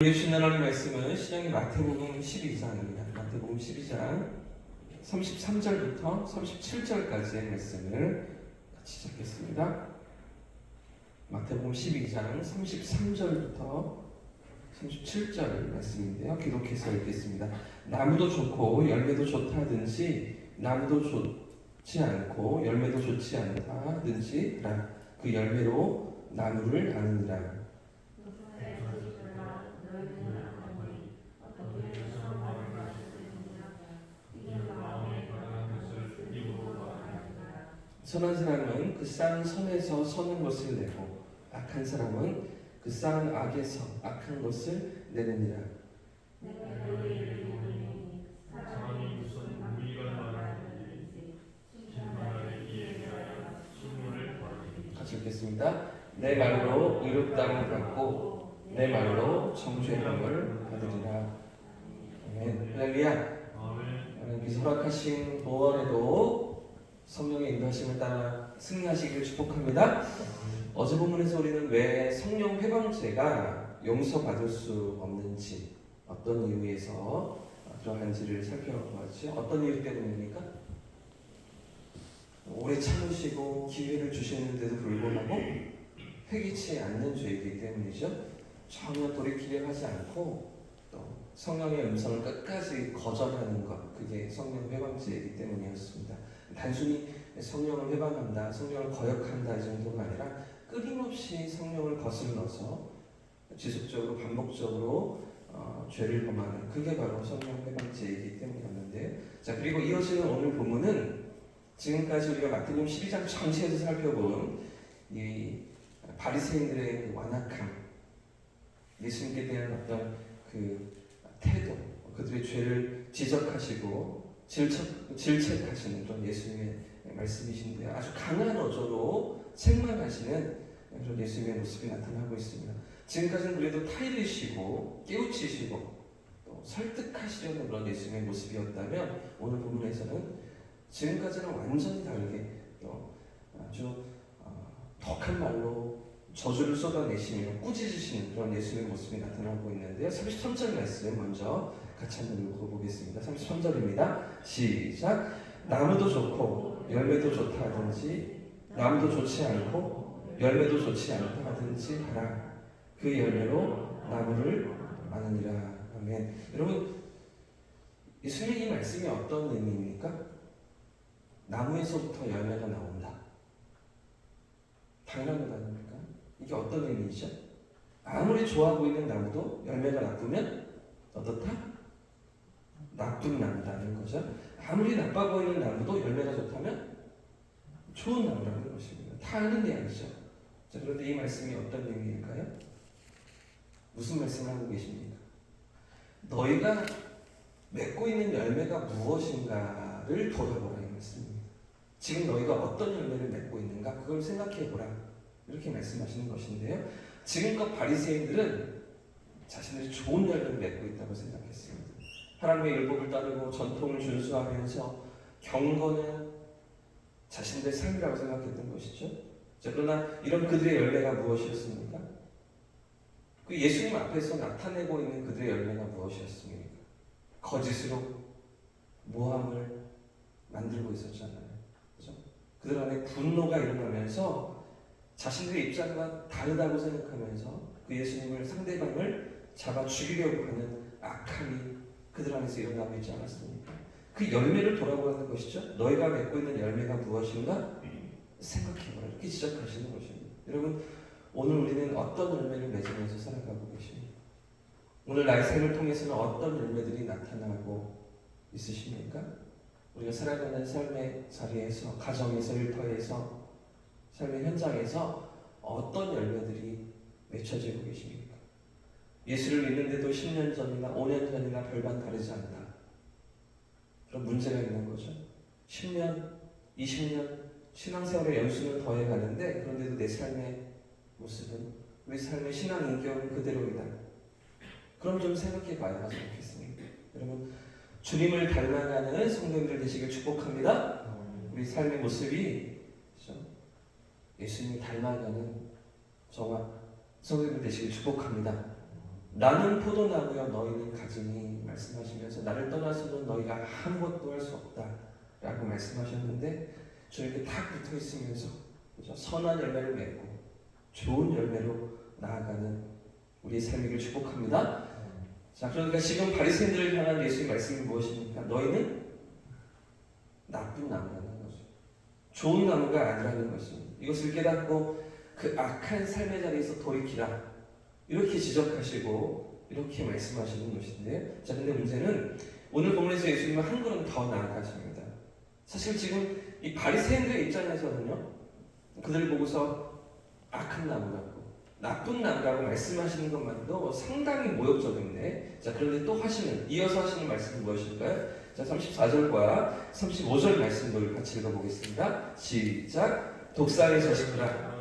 우리 주신 하나님 말씀은 신약의 마태복음 12장입니다. 마태복음 12장 33절부터 37절까지의 말씀을 같이 읽겠습니다. 마태복음 12장 33절부터 37절 말씀인데요. 기록해서 읽겠습니다. 나무도 좋고 열매도 좋다 하든지 나무도 좋지 않고 열매도 좋지 않다 하든지 그 열매로 나무를 아느니라. 선한 사람은 그 쌓은 선에서 선한 것을 내고 악한 사람은 그 쌓은 악에서 악한 것을 내느니라. 같이 읽겠습니다. 내 말로 의롭다함을 받고 내 말로 정죄함을 받으리라. 아멘. 할렐루야. 하나님께서 허락하신 보원에도 성령의 인도하심을 따라 승리하시기를 축복합니다. 어제 본문에서 우리는 왜 성령 회방죄가 용서받을 수 없는지, 어떤 이유에서 그러한지를 살펴보았죠. 어떤 이유 때문입니까? 오래 참으시고 기회를 주시는데도 불구하고 회개치 않는 죄이기 때문이죠. 전혀 돌이키려 하지 않고 또 성령의 음성을 끝까지 거절하는 것, 그게 성령 회방죄이기 때문이었습니다. 단순히 성령을 회방한다, 성령을 거역한다 이 정도가 아니라 끊임없이 성령을 거슬러서 지속적으로 반복적으로 죄를 범하는, 그게 바로 성령 회방죄이기 때문이었는데, 자, 그리고 이어지는 오늘 본문은 지금까지 우리가 마태복음 12장 전체에서 살펴본 이 바리새인들의 완악함, 예수님께 대한 어떤 그 태도, 그들의 죄를 지적하시고 질책하시는 그런 예수님의 말씀이신데요. 아주 강한 어조로 책망하시는 그런 예수님의 모습이 나타나고 있습니다. 지금까지는 그래도 타이르시고 깨우치시고 또 설득하시려는 그런 예수님의 모습이었다면 오늘 본문에서는 지금까지는 완전히 다르게 또 아주 덕한 말로 저주를 쏟아내시며 꾸짖으시는 그런 예수님의 모습이 나타나고 있는데요. 33절 말씀 먼저 같이 한번 읽어보겠습니다. 33절입니다. 시작. 나무도 좋고 열매도 좋다 하든지 나무도 좋지 않고 열매도 좋지 않다 하든지 하라. 그 열매로 나무를 아느니라. 아멘. 여러분, 예수님의 이 말씀이 어떤 의미입니까? 나무에서부터 열매가 나온다. 당연한 것 아닙니까? 이게 어떤 의미이죠? 아무리 좋아 보이는 나무도 열매가 나쁘면 어떻다? 나쁜 나무라는 거죠. 아무리 나빠 보이는 나무도 열매가 좋다면 좋은 나무라는 것입니다. 다 아는 이야기죠. 자, 그런데 이 말씀이 어떤 의미일까요? 무슨 말씀을 하고 계십니까? 너희가 맺고 있는 열매가 무엇인가를 돌아보라 이 말씀입니다. 지금 너희가 어떤 열매를 맺고 있는가 그걸 생각해보라 이렇게 말씀하시는 것인데요. 지금껏 바리새인들은 자신들이 좋은 열매를 맺고 있다고 생각했습니다. 하나님의 율법을 따르고 전통을 준수하면서 경건은 자신들의 삶이라고 생각했던 것이죠. 자, 그러나 이런 그들의 열매가 무엇이었습니까? 그 예수님 앞에서 나타내고 있는 그들의 열매가 무엇이었습니까? 거짓으로 모함을 만들고 있었잖아요. 그렇죠? 그들 안에 분노가 일어나면서 자신들의 입장과 다르다고 생각하면서 그 예수님을 상대방을 잡아 죽이려고 하는 악함이 그들 안에서 일어나고 있지 않았습니까? 그 열매를 돌아보라는 것이죠. 너희가 맺고 있는 열매가 무엇인가 생각해보라 이렇게 지적하시는 것입니다. 여러분, 오늘 우리는 어떤 열매를 맺으면서 살아가고 계십니까? 오늘 나의 삶을 통해서는 어떤 열매들이 나타나고 있으십니까? 우리가 살아가는 삶의 자리에서, 가정에서, 일터에서, 삶의 현장에서 어떤 열매들이 맺혀지고 계십니까? 예수를 믿는데도 10년 전이나 5년 전이나 별반 다르지 않다. 그런 문제가 있는 거죠. 10년, 20년 신앙생활의 연수는 더해가는데 그런데도 내 삶의 모습은, 우리 삶의 신앙 인격은 그대로이다. 그럼 좀 생각해 봐야 하지 않겠습니까? 여러분, 주님을 닮아가는 성도님들 되시길 축복합니다. 우리 삶의 모습이 그렇죠? 예수님을 닮아가는 저와 성도님들 되시길 축복합니다. 나는 포도나무여 너희는 가지니 말씀하시면서 나를 떠나서는 너희가 아무것도 할 수 없다 라고 말씀하셨는데 저에게 탁 붙어 있으면서 그죠? 선한 열매를 맺고 좋은 열매로 나아가는 우리의 삶이길 축복합니다. 자, 그러니까 지금 바리새인들을 향한 예수의 말씀이 무엇입니까? 너희는 나쁜 나무라는 거죠. 좋은 나무가 아니라는 것입니다. 이것을 깨닫고 그 악한 삶의 자리에서 돌이키라 이렇게 지적하시고 이렇게 말씀하시는 것인데요. 자, 근데 문제는 오늘 본문에서 예수님은 한 걸음 더 나아가십니다. 사실 지금 이 바리새인들의 입장에서는요, 그들을 보고서 악한 나무라고, 나쁜 나무라고 말씀하시는 것만도 상당히 모욕적인데, 자, 그런데 또 이어서 하시는 말씀은 무엇일까요? 자, 34절과 35절 말씀을 같이 읽어보겠습니다. 시작. 독사의 자식들아,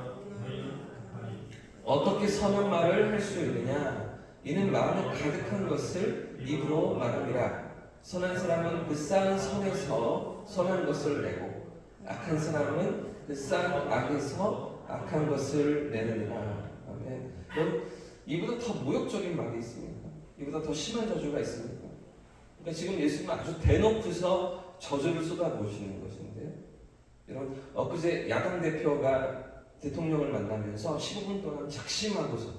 어떻게 선한 말을 할 수 있느냐? 이는 마음에 가득한 것을 입으로 말함이라. 선한 사람은 그 쌓은 선에서 선한 것을 내고, 악한 사람은 그 쌓은 악에서 악한 것을 내느니라. 아멘. 그럼 이보다 더 모욕적인 말이 있습니까? 이보다 더 심한 저주가 있습니까? 그러니까 지금 예수님은 아주 대놓고서 저주를 쏟아부으시는 것인데요. 여러분, 엊그제 야당 대표가 대통령을 만나면서 15분 동안 작심하고서,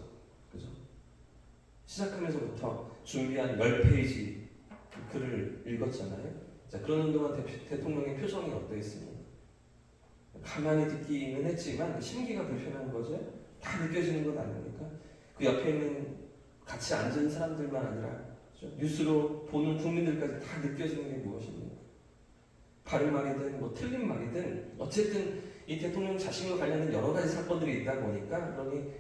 그죠? 시작하면서부터 준비한 10페이지 글을 읽었잖아요. 자, 그러는 동안 대통령의 표정이 어떠했습니까? 가만히 듣기는 했지만 심기가 불편한 거죠. 다 느껴지는 건 아닙니까? 그 옆에 있는 같이 앉은 사람들만 아니라, 그죠? 뉴스로 보는 국민들까지 다 느껴지는 게 무엇입니까? 바른 말이든 뭐 틀린 말이든 어쨌든 이 대통령 자신과 관련된 여러 가지 사건들이 있다 보니까 그러니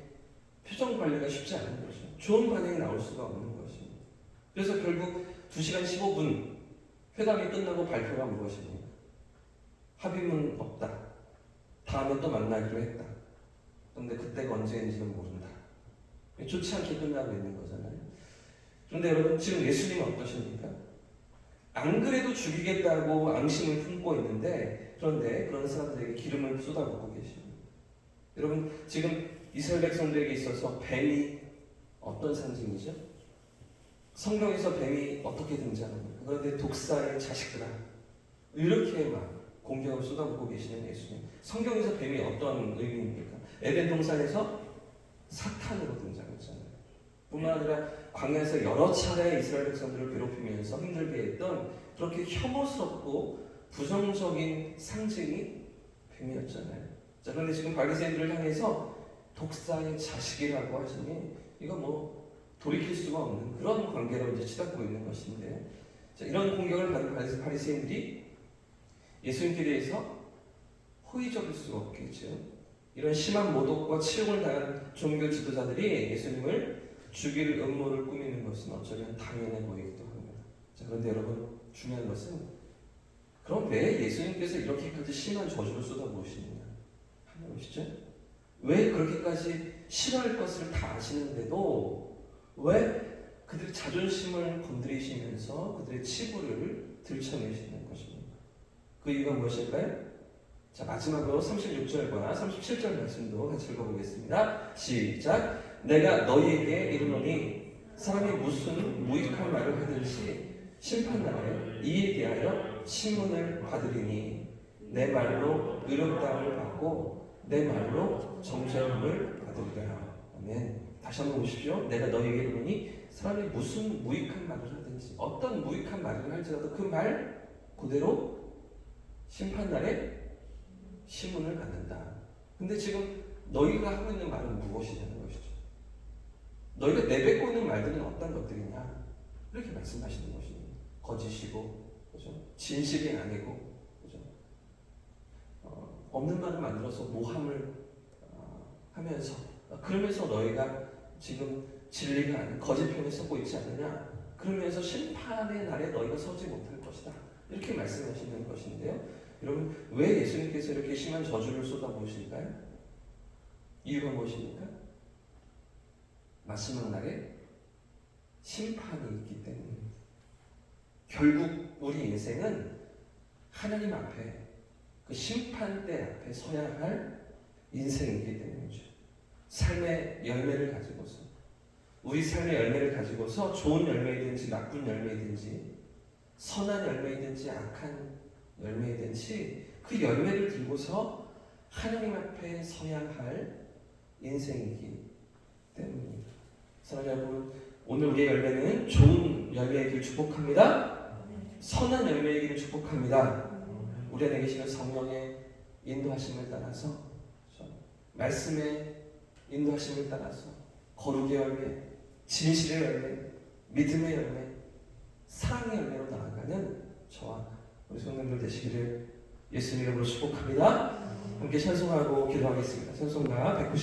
표정 관리가 쉽지 않은 거죠. 좋은 반응이 나올 수가 없는 것입니다. 그래서 결국 2시간 15분 회담이 끝나고 발표가 무엇입니까? 합의문 없다. 다음에 또 만나기로 했다. 그런데 그때가 언제인지는 모른다. 좋지 않게 끝나고 있는 거잖아요. 그런데 여러분, 지금 예수님은 어떠십니까? 안 그래도 죽이겠다고 앙심을 품고 있는데, 그런데 그런 사람들에게 기름을 쏟아붓고 계십니다. 여러분, 지금 이스라엘 백성들에게 있어서 뱀이 어떤 상징이죠? 성경에서 뱀이 어떻게 등장합니까? 그런데 독사의 자식들아, 이렇게 막 공격을 쏟아붓고 계시는 예수님. 성경에서 뱀이 어떤 의미입니까? 에덴 동산에서 사탄으로 등장했잖아요. 뿐만 아니라 광야에서 여러 차례 이스라엘 백성들을 괴롭히면서 힘들게 했던 그렇게 혐오스럽고 부정적인 상징이 뱀이었잖아요. 자, 그런데 지금 바리새인들을 향해서 독사의 자식이라고 하시니 이거 뭐 돌이킬 수가 없는 그런 관계로 이제 치닫고 있는 것인데, 자, 이런 공격을 받은 바리새인들이 예수님께 대해서 호의적일 수가 없겠죠. 이런 심한 모독과 치욕을 당한 종교 지도자들이 예수님을 죽일 음모를 꾸미는 것은 어쩌면 당연해 보이기도 합니다. 자, 그런데 여러분, 중요한 것은 그럼 왜 예수님께서 이렇게까지 심한 저주를 쏟아부으시느냐 하는 것이죠. 왜 그렇게까지 싫어할 것을 다 아시는데도 왜 그들의 자존심을 건드리시면서 그들의 치부를 들춰내시는 것입니다. 그 이유가 무엇일까요? 자, 마지막으로 36절과 37절 말씀도 같이 읽어보겠습니다. 시작. 내가 너희에게 이르노니 사람이 무슨 무익한 말을 하든지 심판날에 이에 대하여 신문을 받으리니 내 말로 의롭다함을 받고 내 말로 정죄함을 받으리라. 아멘. 다시 한번 보십시오. 내가 너희에게 이르노니 사람이 무슨 무익한 말을 하든지 어떤 무익한 말을 할지라도 그 말 그대로 심판날에 신문을 받는다. 근데 지금 너희가 하고 있는 말은 무엇이냐는 것이죠. 너희가 내뱉고 있는 말들은 어떤 것들이냐? 이렇게 말씀하시는 것입니다. 거짓이고, 그죠? 진실이 아니고, 그죠? 없는 말을 만들어서 모함을 하면서, 그러면서 너희가 지금 진리가 아닌 거짓 편에 서고 있지 않느냐? 그러면서 심판의 날에 너희가 서지 못할 것이다. 이렇게 말씀하시는 것인데요. 여러분, 왜 예수님께서 이렇게 심한 저주를 쏟아부으실까요? 이유가 무엇입니까? 마지막 날에 심판이 있기 때문입니다. 결국 우리 인생은 하나님 앞에 그 심판대 앞에 서야 할 인생이기 때문이죠. 삶의 열매를 가지고서 우리 삶의 열매를 가지고서 좋은 열매이든지 나쁜 열매이든지 선한 열매이든지 악한 열매이든지 그 열매를 들고서 하나님 앞에 서야 할 인생이기 때문입니다. 사랑하는 여러분, 오늘 우리의 열매는 좋은 열매이기를 축복합니다. 선한 열매이기를 축복합니다. 우리 안에 계시는 성령의 인도하심을 따라서, 말씀의 인도하심을 따라서 거룩의 열매, 진실의 열매, 믿음의 열매, 사랑의 열매로 나아가는 저와 우리 성도님들 되시기를 예수님 이름으로 축복합니다. 함께 찬송하고 기도하겠습니다. 찬송가 190